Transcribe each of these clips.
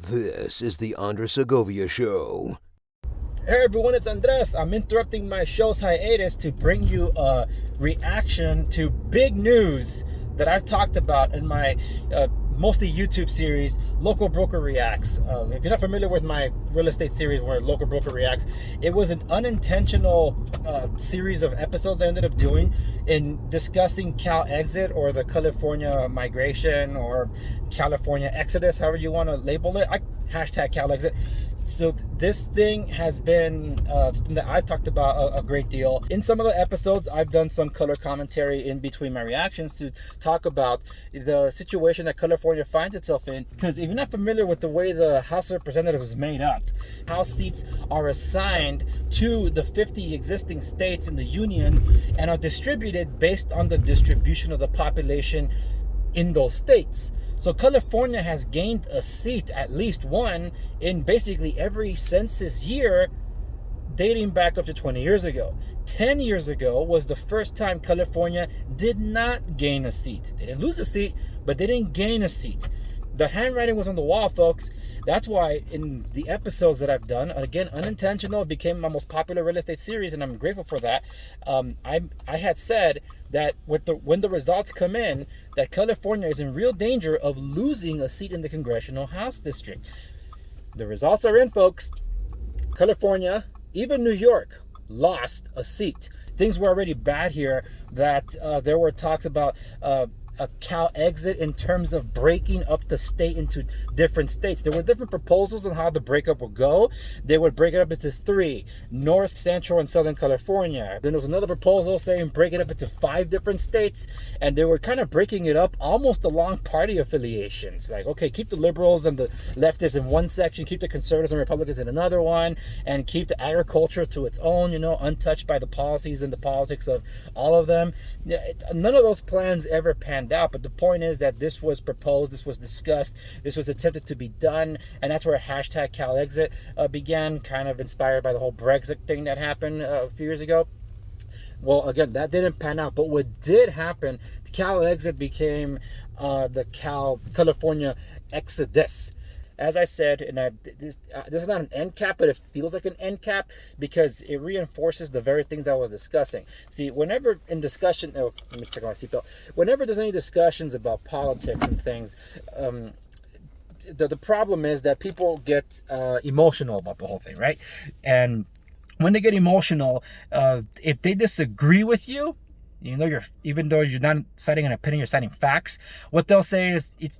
This is the Andres Segovia Show. Hey everyone, it's Andres. I'm interrupting my show's hiatus to bring you a reaction to big news that I've talked about in my mostly YouTube series, Local Broker Reacts. If you're not familiar with my real estate series where Local Broker Reacts, it was an unintentional series of episodes I ended up doing in discussing Cal Exit, or the California migration, or California Exodus, however you want to label it. Hashtag Cal Exit. So this thing has been something that I've talked about a great deal. In some of the episodes, I've done some color commentary in between my reactions to talk about the situation that California finds itself in. Because if you're not familiar with the way the House of Representatives is made up, House seats are assigned to the 50 existing states in the Union and are distributed based on the distribution of the population in those states. So California has gained a seat, at least one, in basically every census year dating back up to 20 years ago. 10 years ago was the first time California did not gain a seat. They didn't lose a seat, but they didn't gain a seat. The handwriting was on the wall, folks. That's why in the episodes that I've done, again, unintentional, it became my most popular real estate series, and I'm grateful for that. I had said that when the results come in, that California is in real danger of losing a seat in the Congressional House District. The results are in, folks. California, even New York, lost a seat. Things were already bad here, that there were talks about a Cal Exit in terms of breaking up the state into different states. There were different proposals on how the breakup would go. They would break it up into 3: North, Central, and Southern California. Then there was another proposal saying break it up into 5 different states, and they were kind of breaking it up almost along party affiliations. Like, okay, keep the liberals and the leftists in one section, keep the conservatives and Republicans in another one, and keep the agriculture to its own, untouched by the policies and the politics of all of them. None of those plans ever panned out, but the point is that this was proposed, this was discussed, this was attempted to be done, and that's where hashtag Cal Exit began, kind of inspired by the whole Brexit thing that happened a few years ago. Well, again, that didn't pan out, but what did happen, Cal Exit became the California Exodus. As I said, and this is not an end cap, but it feels like an end cap because it reinforces the very things I was discussing. See, whenever in discussion, let me check my seatbelt. Whenever there's any discussions about politics and things, the problem is that people get emotional about the whole thing, right? And when they get emotional, if they disagree with you, even though you're not citing an opinion, you're citing facts. What they'll say is it's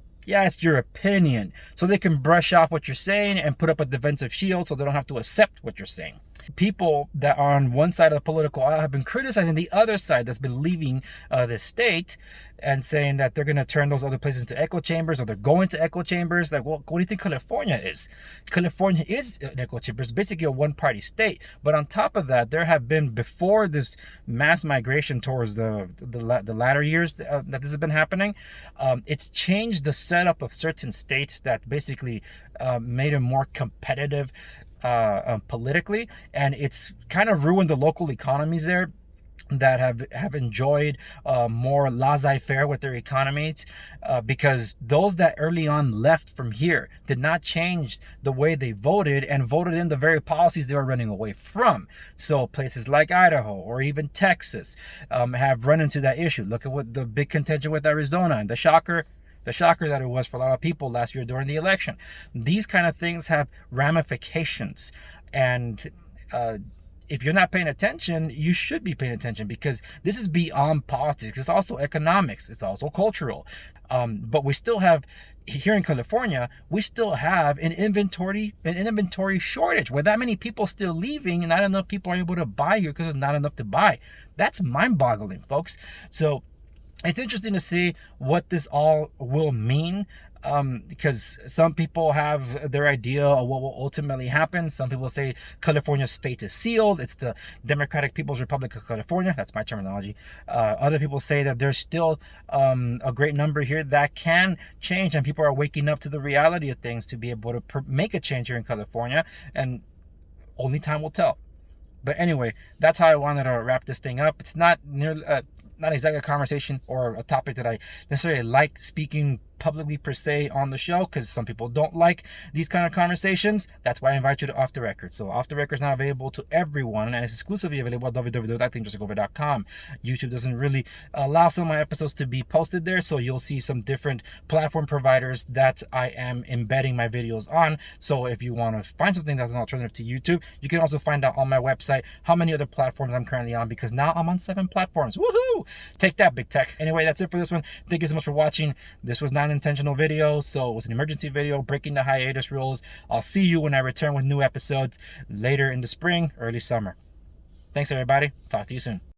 your opinion. So they can brush off what you're saying and put up a defensive shield so they don't have to accept what you're saying. People that are on one side of the political aisle have been criticizing the other side that's been leaving this state and saying that they're going to turn those other places into echo chambers, or they're going to echo chambers. Like, well, what do you think California is? California is an echo chamber. It's basically a one-party state. But on top of that, there have been, before this mass migration towards the latter years that this has been happening, it's changed the setup of certain states that basically made it more competitive politically, and it's kind of ruined the local economies there that have enjoyed more laissez-faire with their economies, because those that early on left from here did not change the way they voted, and voted in the very policies they were running away from. So places like Idaho or even Texas have run into that issue. Look at what the big contention with Arizona, and the shocker that it was for a lot of people last year during the election. These kind of things have ramifications, and if you're not paying attention, you should be paying attention, because this is beyond politics. It's also economics. It's also cultural. But we still have, here in California, we still have an inventory shortage, where that many people still leaving and not enough people are able to buy here because there's not enough to buy. That's mind-boggling, folks. So it's interesting to see what this all will mean, because some people have their idea of what will ultimately happen. Some people say California's fate is sealed. It's the Democratic People's Republic of California. That's my terminology. Other people say that there's still a great number here that can change, and people are waking up to the reality of things to be able to make a change here in California, and only time will tell. But anyway, that's how I wanted to wrap this thing up. It's not exactly a conversation or a topic that I necessarily like speaking publicly per se on the show, because some people don't like these kind of conversations. That's why I invite you to Off the Record. So Off the Record is not available to everyone, and it's exclusively available at www.dangeroussegovia.com. YouTube doesn't really allow some of my episodes to be posted there, so you'll see some different platform providers that I am embedding my videos on. So if you want to find something that's an alternative to YouTube, you can also find out on my website how many other platforms I'm currently on, because now I'm on 7 platforms. Woohoo! Take that, big tech. Anyway, that's it for this one. Thank you so much for watching. This was not an intentional video, so it was an emergency video breaking the hiatus rules. I'll see you when I return with new episodes later in the spring, early summer. Thanks, everybody. Talk to you soon.